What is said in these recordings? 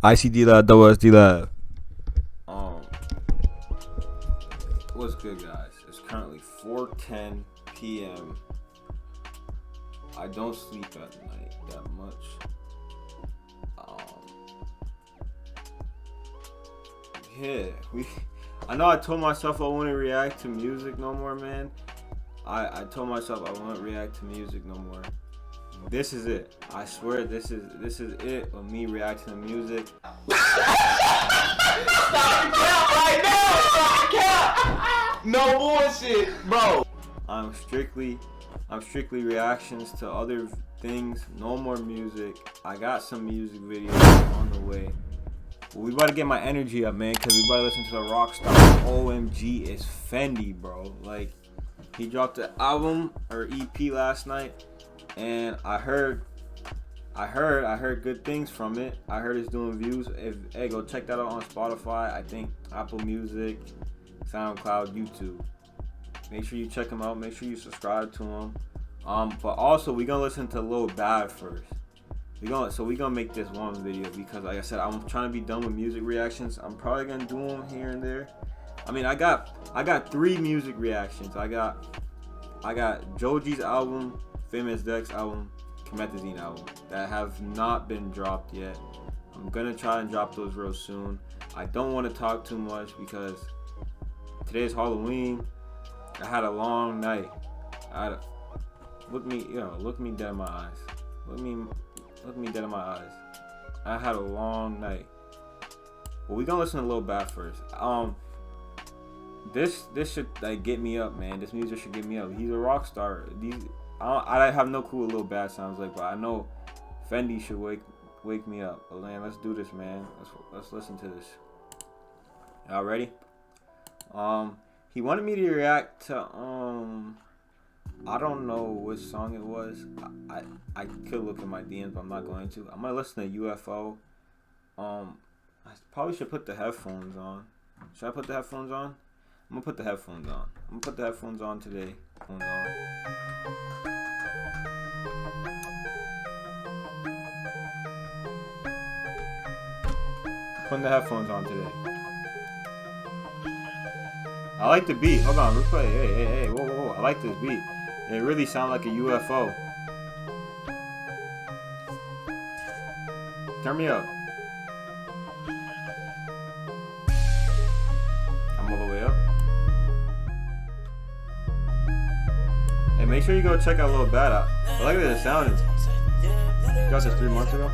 IC DLAV, double S DLAV. What's good, guys? It's currently 4:10 p.m. I don't sleep at night that much. I know I told myself I wouldn't react to music no more, man. I told myself I wouldn't react to music no more. This is it. I swear this is it of me reacting to music. No bullshit, bro. I'm strictly reactions to other things. No more music. I got some music videos on the way. But we about to get my energy up, man, because we about to listen to the rockstar OMGITSFENDI, bro. Like, he dropped an album or EP last night, and I heard good things from it. I heard it's doing views. Hey, go check that out on Spotify. I think Apple Music, SoundCloud, YouTube. Make sure you check him out. Make sure you subscribe to him. But also we gonna listen to Lil Bad first. We gonna make this one video because, like I said, I'm trying to be done with music reactions. I'm probably gonna do them here and there. I mean, I got 3 music reactions. I got Joji's album, Famous Dex album, Comethazine album that have not been dropped yet. I'm gonna try and drop those real soon. I don't want to talk too much because today's Halloween. I had a long night. Look me dead in my eyes. Look me dead in my eyes. I had a long night. But we gonna listen to Lil Bad first. This should like get me up, man. This music should get me up. He's a rock star. I have no clue what Lil Bad sounds like, but I know Fendi should wake me up. But man, let's do this, man. Let's listen to this. Y'all ready? He wanted me to react to I don't know which song it was. I could look at my DMs, but I'm not going to. I'm gonna listen to UFO. I probably should put the headphones on. Should I put the headphones on? I'm gonna put the headphones on. I'm gonna put the headphones on today. Hold on. Putting the headphones on today. I like the beat. Hold on, replay. Hey, whoa. I like this beat. It really sounds like a UFO. Turn me up. I'm all the way up. Hey, make sure you go check out Lil Bad out. I like the sound is. You got this 3 months ago?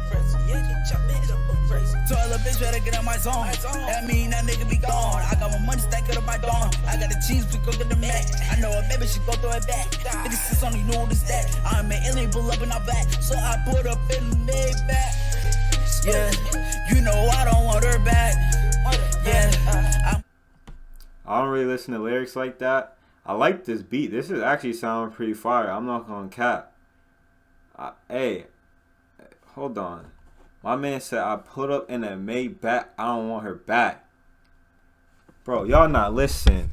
Told a bitch better get on my zone. That mean that nigga be gone. I got my money stacked up by dawn. I got the cheese, we go get the Mac. I know a baby should go throw it back. Niggas is only know this that. I'm an alien, pull up in our back. So I put up in the Maybach. Yeah, you know I don't want her back. Yeah, I don't really listen to lyrics like that. I like this beat. This is actually sounding pretty fire. I'm not gonna cap. Hey, hold on. My man said I put up in a Maybach. I don't want her back. Bro, y'all not listening.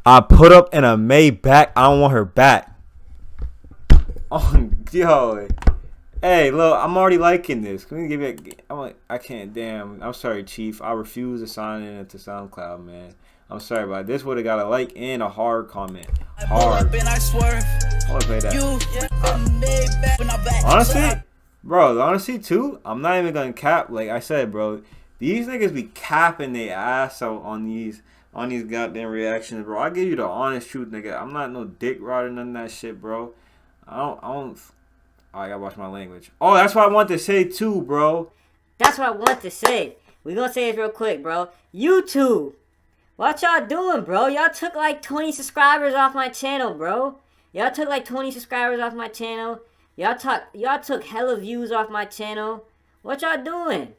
I put up in a Maybach. I don't want her back. Oh, yo. Hey, look, I'm already liking this. Can we give it? I can't. Damn. I'm sorry, Chief. I refuse to sign in to SoundCloud, man. I'm sorry, but this would have got a like and a hard comment. Hard. I want to play that. Honestly, too, I'm not even gonna cap. Like I said, bro, these niggas be capping their ass out on these goddamn reactions, bro. I give you the honest truth, nigga. I'm not no dick rod or none of that shit, bro. I don't. Oh, I gotta watch my language. Oh, that's what I want to say too, bro. That's what I want to say. We gonna say it real quick, bro. YouTube, what y'all doing, bro? Y'all took like 20 subscribers off my channel, bro. Y'all took like 20 subscribers off my channel. Y'all took hella views off my channel. What y'all doing?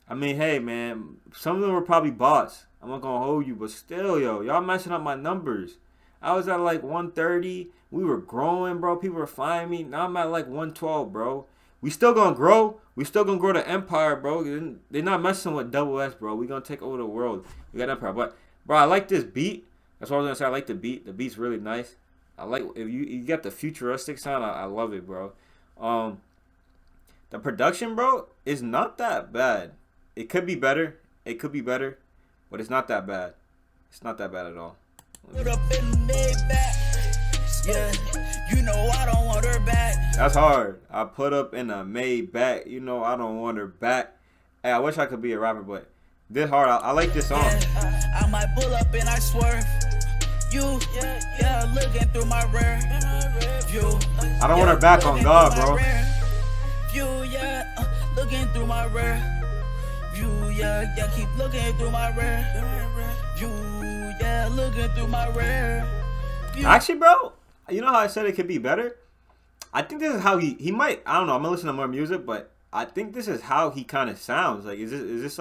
I mean, hey, man, some of them were probably bots. I'm not gonna hold you, but still, yo, y'all messing up my numbers. I was at like 130. We were growing, bro. People were finding me. Now I'm at like 112, bro. We still gonna grow. We still gonna grow the empire, bro. They're not messing with double S, bro. We gonna take over the world. We got empire. But, bro, I like this beat. That's what I was gonna say. I like the beat. The beat's really nice. I like if you got the futuristic sound. I love it, bro. The The production, bro, is not that bad. It could be better. It could be better, but it's not that bad. It's not that bad at all. Put up in the Maybach. Yeah, you know I don't want her back. That's hard. I put up in a Maybach. You know I don't want her back. Hey, I wish I could be a rapper, but this hard. I like this song. Yeah, I might pull up and I swerve. You, yeah, looking through my rear view. I don't want her back on God, bro. View, yeah, looking through my rear view. Yeah, keep looking through my rear view. Yeah, looking through my rear view. Actually, bro, you know how I said it could be better? I think this is how he might. I don't know. I'm gonna listen to more music, but I think this is how he kind of sounds. Like, is this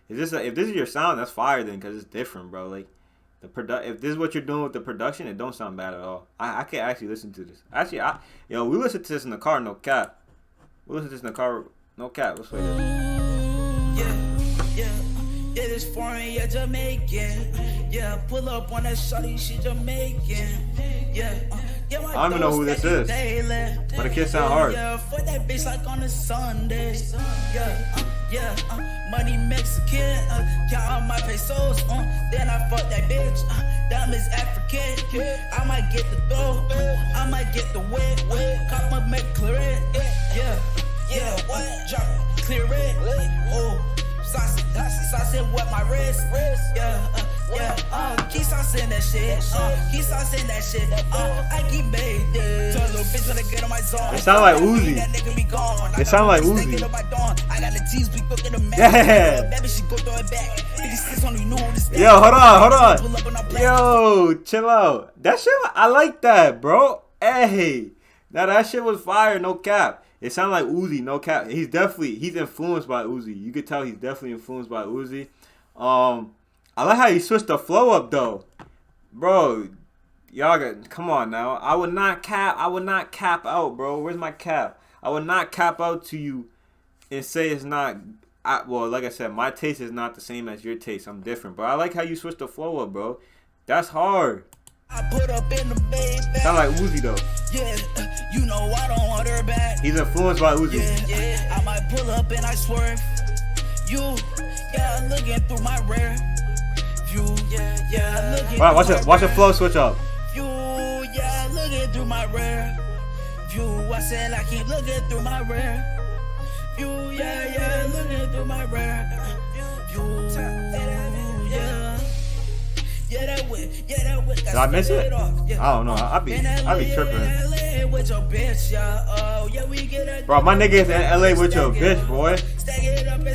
if this is your sound, that's fire then, because it's different, bro. Like, if this is what you're doing with the production, it don't sound bad at all. I can actually listen to this. Actually, we listen to this in the car, no cap. We listen to this in the car, no cap. Let's play this. Yeah, this foreign, yeah, Jamaican. Yeah, pull up on that shawty, she Jamaican. Yeah, I don't even know who this is, but the kid sound hard. Yeah, for that bitch like on a Sunday. Yeah, money Mexican. Count my pesos. Then I fuck that bitch. Diamonds African. I might get the dough. I might get the wet. Cop my make clear it. Yeah, what? Drop clear it. Oh, sauce wet my wrist. Keep saucing that shit. Keep saucing that shit. I keep made this. Tell a little bitch when I get on my zone. It sound like Uzi. It sound like Uzi. I got the teams, we cooking the man. Yeah. That bitch, she go throw it back. 56 on the noodles. Yo, hold on. Yo, chill out. That shit, I like that, bro. Hey, now that shit was fire, no cap. It sounded like Uzi, no cap. He's influenced by Uzi. You could tell he's definitely influenced by Uzi. I like how he switched the flow up though, bro. Y'all got, come on now. I would not cap out, bro. Where's my cap? I would not cap out to you and say it's not. Well, like I said, my taste is not the same as your taste. I'm different, but I like how you switched the flow up, bro. That's hard. I put up in the Maybach. Sound like Uzi though. Yeah, you know I don't want her back. He's influenced by Uzi. Yeah, I might pull up and I swerve. You, yeah, looking through my rear view. Yeah, looking. Wow, watch the flow switch up. You, yeah, looking through my rear view. I said I keep looking through my rear view. Yeah, looking through my rear view. Yeah, that way. Did I miss it? I don't know. I be tripping. Bro, my nigga is in LA with your bitch, boy. Stack it up, and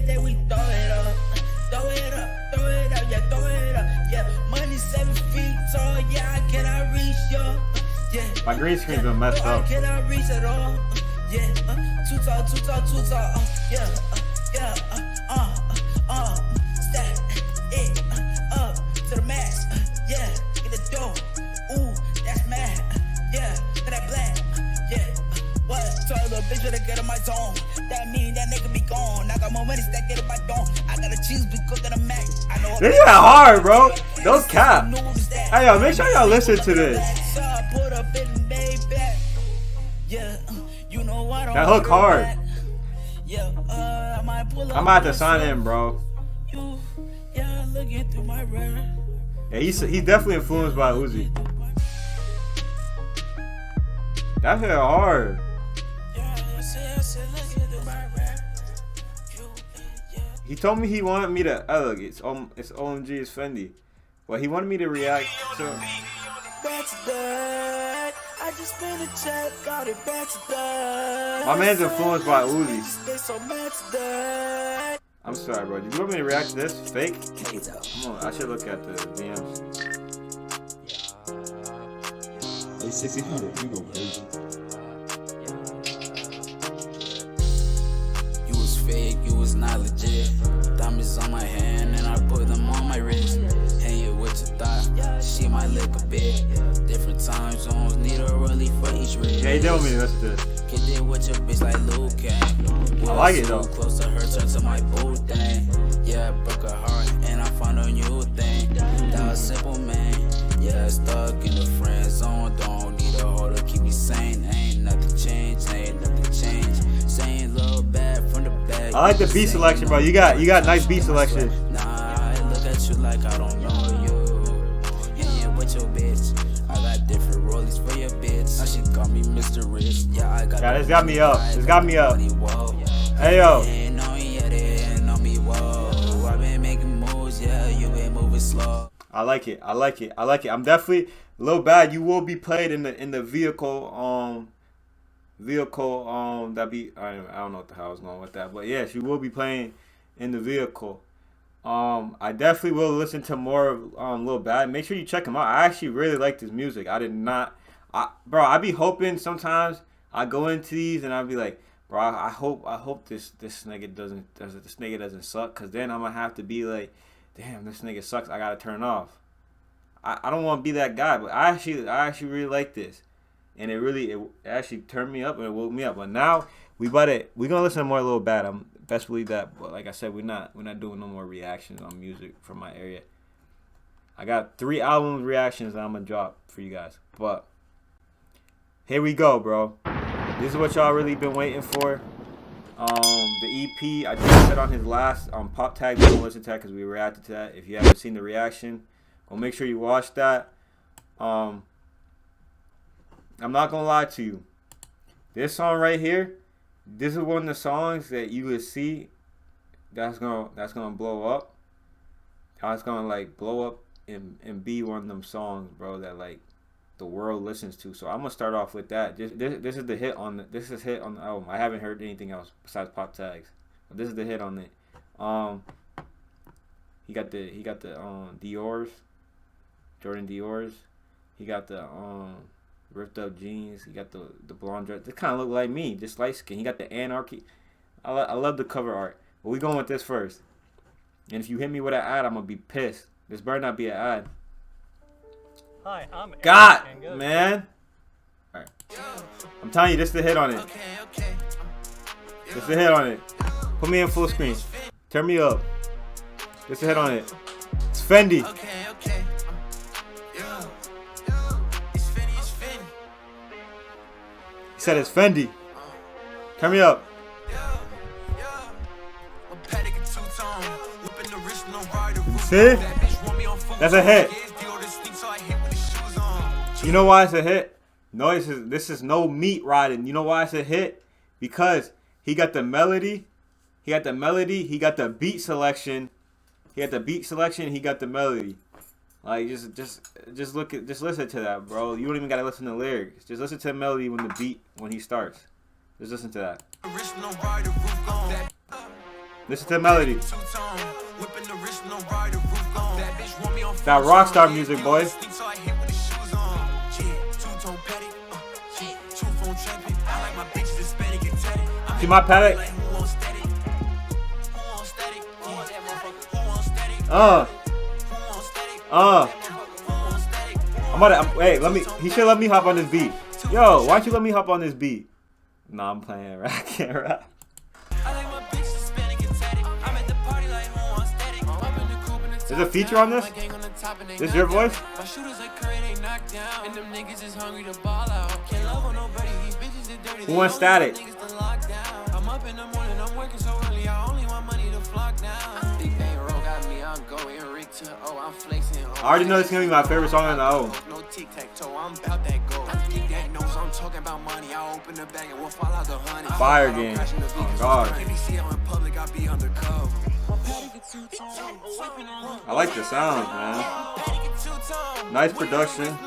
then we throw it up. Throw it up. Yeah, money 7 feet tall. Yeah, I cannot reach yo. Yeah. My green screen's been messed up. I cannot reach at all. Yeah, too tall. Yeah, stack it up to the max. Yeah, get the dough. Ooh, that's mad. Yeah, get that black. Yeah, what? Tell a little bitch when I get in my zone. That mean that nigga be gone. I got more money stacked in my dome. I got a cheese be cooking a mac. I know. This is hard, bro. Don't cap. Hey, yo, make sure y'all listen to this. Yeah, you know I don't. That hook hard. Yeah, I might pull up. I'm about to sign in, bro. Yeah, looking through my rear. Yeah, he's definitely influenced by Uzi. That hit hard. He told me he wanted me to it's OMGITSFENDI. Well, he wanted me to react to. I just spent a check, got it back to that. My man's influenced by Uzi. I'm sorry, bro. Did you want me to react to this? Fake? Come on, I should look at the DMs. Hey, 600, you go crazy. You was fake, you was not legit. Diamonds on my hand and I put them on my wrist. Hang it with your thought, she might lick a bit. Different time zones, need a rollie for each wrist. Yeah, he told me to listen to this. Get there with your bitch like Luke Kang. I like it though. Close to her, turn to my boo thing. Yeah, I broke her heart and I found a new thing. That was simple, man. Yeah, stuck in the friend zone. Don't need a hoe to keep me sane. Ain't nothing changed, I like the beat selection, bro. You got nice beat selection. Nah, I look at you like I don't know you. Yeah, with your bitch. I got different rollies for your bitch. Now she call me Mr. Rich. Yeah, I got. Yeah, this got me up. This got me up. Hey yo. I've been making moves, yeah, you been moving slow. I like it. I like it. I like it. I'm definitely Lil Bad. You will be played in the vehicle. That be I don't know what the hell I was going with that, but yes, you will be playing in the vehicle. I definitely will listen to more of Lil Bad. Make sure you check him out. I actually really like his music. I be hoping sometimes I go into these and I be like, bro, I hope this nigga doesn't suck, cause then I'm gonna have to be like, damn, this nigga sucks. I gotta turn off. I don't want to be that guy, but I actually really like this, and it actually turned me up and it woke me up. But now we gonna listen to more Lil Bad. I'm best believe that. But like I said, we're not doing no more reactions on music from my area. I got 3 album reactions that I'm gonna drop for you guys. But here we go, bro. This is what y'all really been waiting for. The EP, I just said on his last pop tag, go listen to that because we reacted to that. If you haven't seen the reaction, go make sure you watch that. I'm not gonna lie to you. This song right here, this is one of the songs that you would see that's gonna blow up. That's gonna like blow up and be one of them songs, bro, that like the world listens to. So I'm gonna start off with that. This is the hit on the album. I haven't heard anything else besides pop tags, but this is the hit on it. He got the Dior's, Jordan Dior's. He got the ripped up jeans. He got the blonde dress. This kind of look like me, just light skin. He got the Anarchy. I love the cover art. But we going with this first. And if you hit me with an ad, I'm gonna be pissed. This better not be an ad. Hi, I'm God, man. All right. I'm telling you, this is the hit on it. This is the hit on it. Put me in full screen. Turn me up. This is the hit on it. It's Fendi. He said it's Fendi. Turn me up. You see? That's a hit. You know why it's a hit? No, this is no meat riding. You know why it's a hit? Because he got the melody. He got the beat selection. He got the melody. Like just listen to that, bro. You don't even gotta listen to the lyrics. Just listen to the melody when he starts. Just listen to that. Listen to the melody. That rockstar music, boy. See my paddock? He should let me hop on this beat. Yo, why don't you let me hop on this beat? Nah, I'm playing. I can't rap. There's a feature on this? This is your voice? Who wants static? I already know this is going to be my favorite song on the album. Fire game. Oh, God. I like the sound, man. Nice production.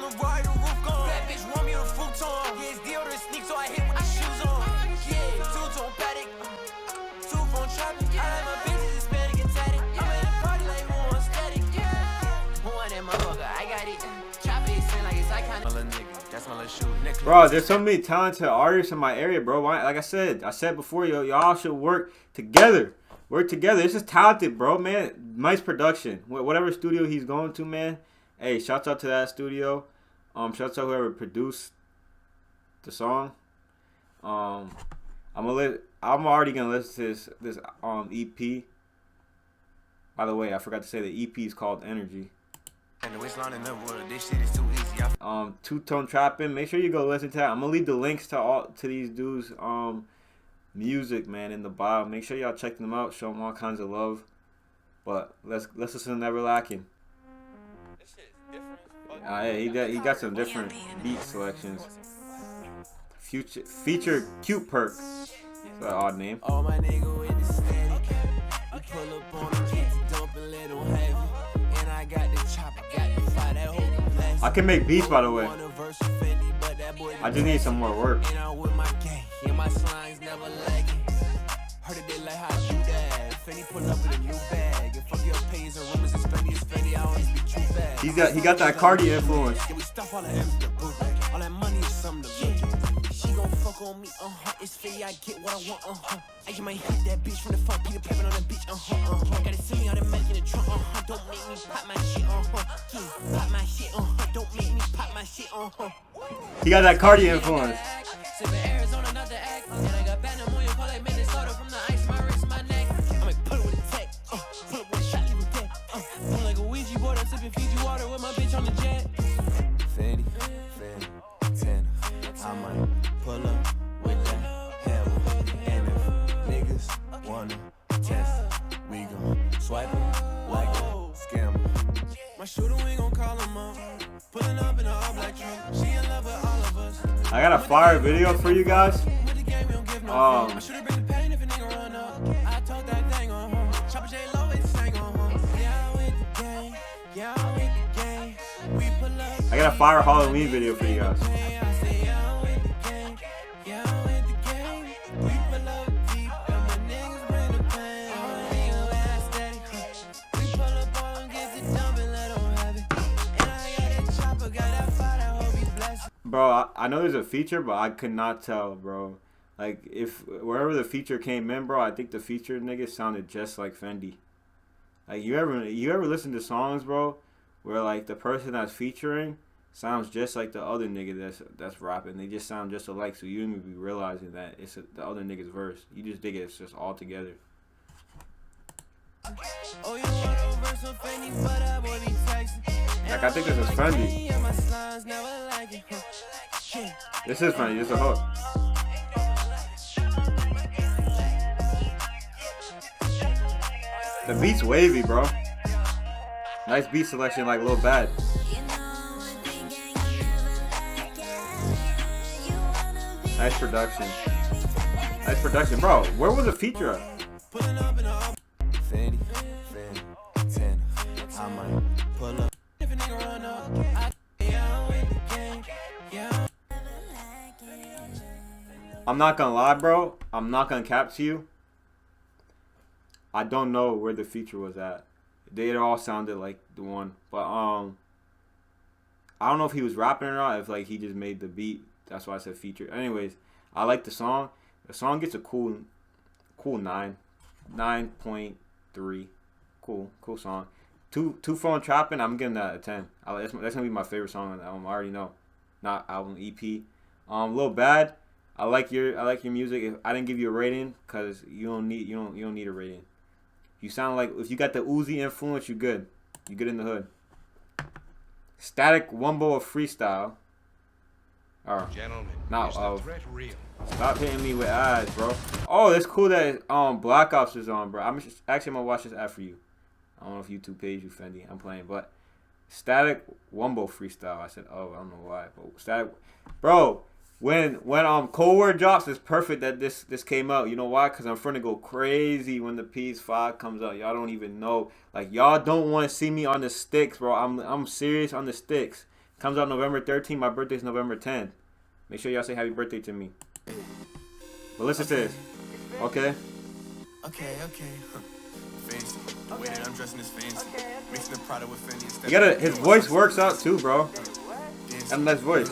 Bro, there's so many talented artists in my area, bro. Like I said before, y'all should work together. This is talented, bro, man. Nice production. Whatever studio he's going to, man. Hey, shouts out to that studio. Shouts out to whoever produced the song. I'm already gonna listen to this EP. By the way, I forgot to say the EP is called Energy. Two-tone trapping. Make sure you go listen to that. I'm gonna leave the links to these dudes Music, man, in the bio. Make sure y'all check them out. Show them all kinds of love. But let's listen to Never Lacking. Yeah, he got some different beat selections. Feature Cute Perk. That's an odd name. All my nigga with the static. We pull up on them, get to dump and let them have it. And I got the chopper, got the fire, that whole blast. I can make beats, by the way. I just need some more work. And I'm with my gang, and my slimes never lagging. Heard it, they like how I do that. Fendi pull up with a new bag. And fuck your pays and rumors, it's Fendi, I don't speak too fast. He got that Cardi influence. Yeah, we stuff all the M's to boot. All that money is something to look at. She gon' fuck on me, it's Fendi, I get what I want, I just might hit that bitch from the front, Peter Pippin on the beach, Got it silly on the Mac in the trunk, Don't make me pop my shit, Yeah, pop my shit, Don't make me pop my shit, He got that Cardi influence. Sippin' Arizona, not the act. And I got Bandamoya, call like Minnesota from the ice, my wrist, my neck. I might pull it with a tech, pull it with a shot, leave him dead. Pull like a Ouija board, I'm sipping Fiji water with my bitch on the jet. Fendi, Tana, I might pull up with that hammer. And if niggas wanna test, we gon' swipe em like a scammer. My shooter, we gon' call him up. Pulling up in a all black truck. She in love with all of us. I got a fire video for you guys. I should've been the pain if a nigga run up. I told that thing on her. Chopper J Low is sang on her. Yeah, I'm with the gang. Yeah, I'm with the gang. We pull up. I got a fire Halloween video for you guys. I say, yeah, I'm with the gang. Yeah, I'm with the gang. We pull up deep. And my niggas bring the pain. Nigga, when I steady. We pull up on them, get the dump and let them have it. And I got that chopper, got that fire, I hope he bless it. Bro, I know there's a feature, but I could not tell, bro. Like, if wherever the feature came in, bro, I think the feature nigga sounded just like Fendi. Like, you ever listen to songs, bro, where like the person that's featuring sounds just like the other nigga that's rapping. They just sound just alike, so you don't even be realizing that it's the other nigga's verse. You just think it's just all together. Oh, you want a verse of Fendi, but that boy be texting. Like, I think this is Fendi. This is Fendi. This is a hook. The beat's wavy, bro. Nice beat selection, like Lil Bad. Nice production. Nice production, bro. Where was the feature at? Fendi, Tana, I might pull up. If a nigga run up, I'm not gonna lie, bro. I'm not gonna cap to you. I don't know where the feature was at. They all sounded like the one, but I don't know if he was rapping or not. If like he just made the beat, that's why I said feature. Anyways, I like the song. The song gets a cool 9.3. Cool song. Two phone trapping. I'm giving that a 10. That's gonna be my favorite song on the album. I already know. Not album, EP. Lil Bad. I like your music. If I didn't give you a rating, cause you don't need a rating. You sound like if you got the Uzi influence, you good. You good in the hood. Static Wumbo of freestyle. Or not of. Stop hitting me with ads, bro. Oh, it's cool that Black Ops is on, bro. I'm gonna watch this ad for you. I don't know if YouTube pays you, Fendi. I'm playing, but Static Wumbo freestyle. I said, oh, I don't know why, but Static, bro. When Cold War drops, it's perfect that this came out. You know why? Because I'm finna go crazy when the PS5 comes out. Y'all don't even know. Like, y'all don't want to see me on the sticks, bro. I'm serious on the sticks. Comes out November 13th. My birthday's November 10th. Make sure y'all say happy birthday to me. But listen to this. Okay? Okay. Fancy. The way that I'm dressing is fancy. Mixing the product with Fendi. You gotta, his voice works out too, bro. Got a nice voice.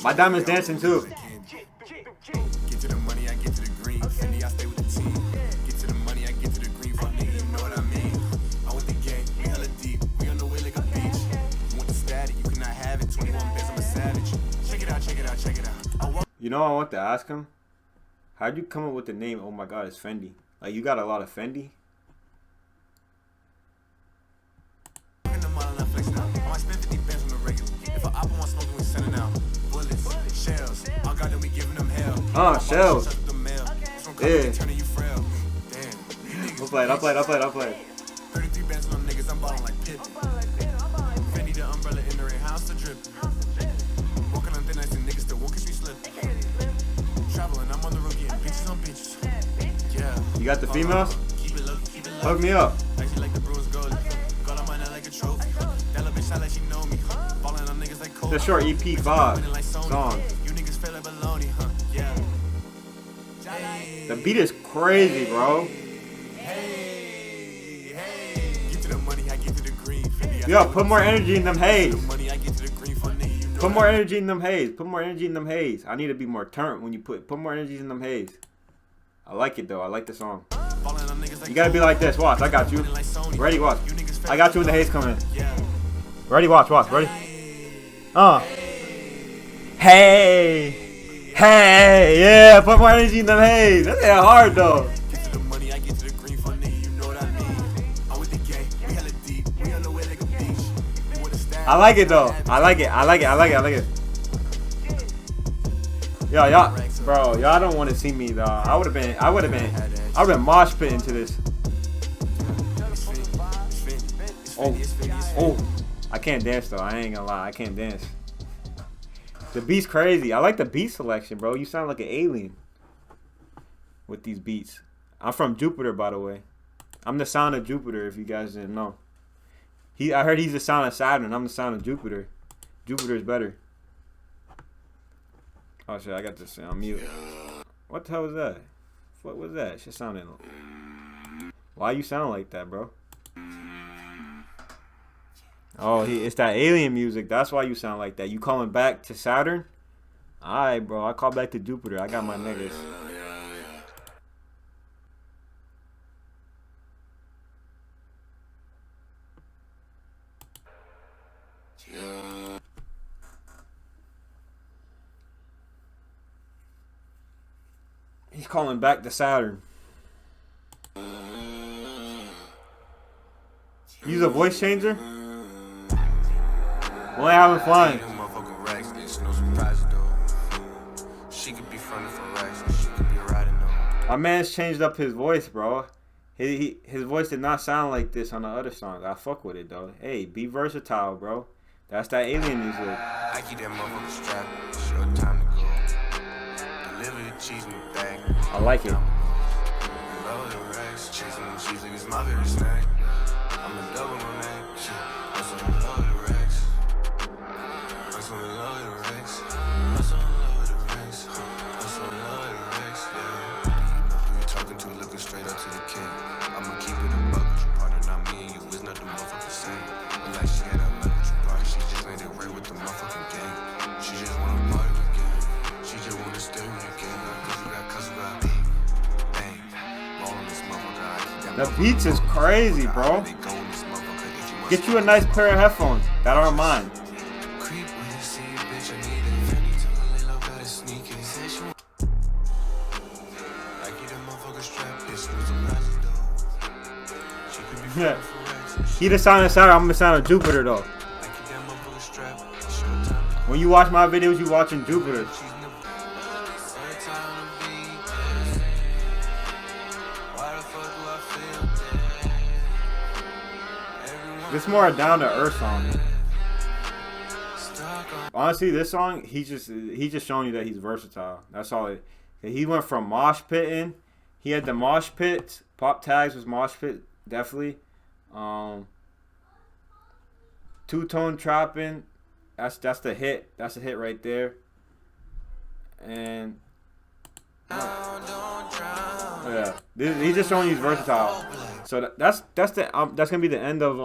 My diamond's dancing too. Get to the money, I get to the green. Fendi, I stay with the team. Get to the money, I get to the green. Fuck nigga, you know what I mean. I with the gang, we hella deep. We on the way like a beach. You want the static, you cannot have it. 21 bands, I'm a savage. Check it out. You know, I want to ask him, how'd you come up with the name? Oh my God, it's Fendi. Like, you got a lot of Fendi. I spend 50 bands on the regular. If I want smoking, we sending out bullets, shells. I got them, we giving them hell. Shells. Yeah. I'll play it. 33 bands on them niggas, I'm ballin' like Pippen. Fendi the umbrella in the rain, house to drip. Walking on thin ice and niggas still won't catch me slip. Traveling, I'm on the road getting bitches on bitches. Yeah. You got the females? Keep it low, keep it low. Hook me up. Actually like the Bruins goalie. Got on my neck like a trophy. That little bitch shot like she know me. Ballin' on niggas like Kobe. It's a short EP 5 song. You niggas feel like baloney, huh? Yeah. The beat is crazy, bro. Get to the money, I get to the green. Fendi, Yo, put more energy in them haze. money, I get to the green for nigga. You know Put more energy in them haze. Put more energy in them haze. I need to be more turned when you put more energy in them haze. I like it though. I like the song. ballin' on niggas like You gotta be like this. Watch, I got you. Ready, watch. I got you when the haze come in. Ready, watch. Ready? Hey. Hey, yeah, put more energy in them haze. That's hard though. Get to the money, I get to the green for nigga, you know what I mean. I'm with the gang, we hella deep, we on the way like a beach. With a staff, I like it though. I like it. Yo, y'all, bro, y'all don't want to see me though. I would have been mosh pitting to this. Oh, I can't dance though. I ain't gonna lie, I can't dance. The beat's crazy. I like the beat selection, bro. You sound like an alien with these beats. I'm from Jupiter, by the way. I'm the sound of Jupiter, if you guys didn't know. I heard he's the sound of Saturn. I'm the sound of Jupiter. Jupiter's better. Oh shit, I got this on mute. What the hell was that? What was that? Shit sounding. Why you sound like that, bro? Oh, it's that alien music. That's why you sound like that. You calling back to Saturn? Alright, bro. I call back to Jupiter. I got my niggas. He's calling back to Saturn. Use a voice changer? We're having fun. My man's changed up his voice, bro. His voice did not sound like this on the other songs. I fuck with it though. Hey, be versatile, bro. That's that alien music. I keep that motherfucker strapped. Short time to go. Deliver the cheese in the bag. I like it. Love the racks. Chasing them cheese like it's my favorite snack. I'm a double on that. Also in love with the racks. Also in love with the racks. Also in love with the racks. Also in love with the racks. Yeah. Who you talking to? Looking straight up to the king. I'ma keep it a buck with you, partner. Not me and you. It's not the motherfucking same. But like she had a love with you, partner. She just made it right with the motherfucking gang. She just wanna party with gang. She just wanna stay with the gang. Cause you got cuss about me. Bang. Roll on this motherfucker. I keep that The beats is crazy, bro. Get you a nice pair of headphones that aren't mine. Yeah. He the sound of Saturn, I'm the sound of Jupiter though. When you watch my videos, you watching Jupiter. It's more a down to earth song. Honestly, this song, he's just showing you that he's versatile. That's all it. He went from mosh pitting. He had the mosh pits. Pop tags was mosh pit, definitely. Two-tone trapping. That's the hit. That's the hit right there. And yeah, he's just showing he's versatile. So that's gonna be the end of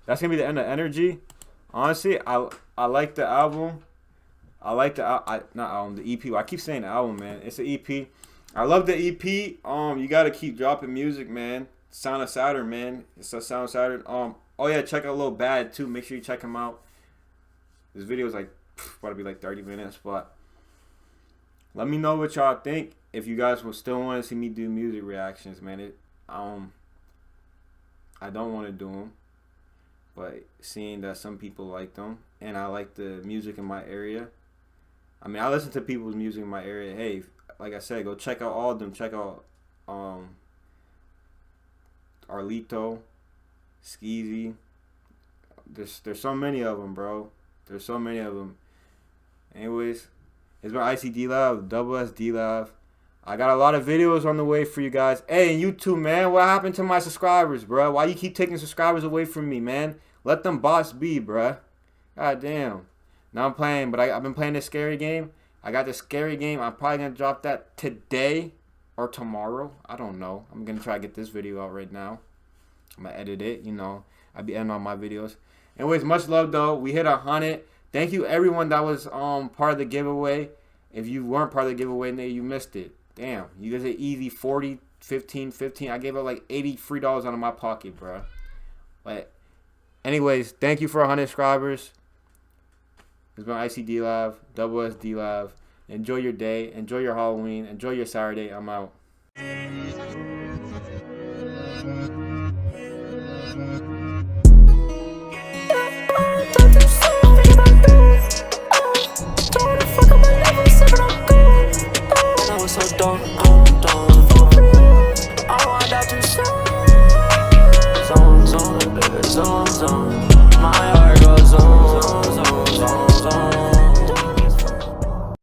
Energy. Honestly, I like the album. I like the EP. I keep saying the album, man. It's an EP. I love the EP. You gotta keep dropping music, man. Sound of Saturn, man. It's a Sound of Saturn. Oh yeah, check out Lil Bad too. Make sure you check him out. This video is like about to be like 30 minutes, but let me know what y'all think. If you guys will still want to see me do music reactions, man, I don't want to do them, but seeing that some people like them and I like the music in my area, I mean, I listen to people's music in my area. Hey, like I said, go check out all of them. Check out Arlito, Skeezy. There's so many of them, bro. There's so many of them. Anyways, it's been IC DLAV, double S DLAV. I got a lot of videos on the way for you guys. Hey, and you too, man. What happened to my subscribers, bro? Why you keep taking subscribers away from me, man? Let them bots be, bro. God damn. Now I'm playing, but I've been playing this scary game. I got this scary game. I'm probably going to drop that today or tomorrow. I don't know. I'm going to try to get this video out right now. I'm going to edit it, you know. I'll be editing all my videos. Anyways, much love, though. We hit 100. Thank you, everyone that was part of the giveaway. If you weren't part of the giveaway, you missed it. Damn. You guys are easy 40, 15, 15. I gave out like $80 free out of my pocket, bro. But anyways, thank you for 100 subscribers. It's been IC DLAV, double S DLAV. Enjoy your day. Enjoy your Halloween. Enjoy your Saturday. I'm out. I was so dumb.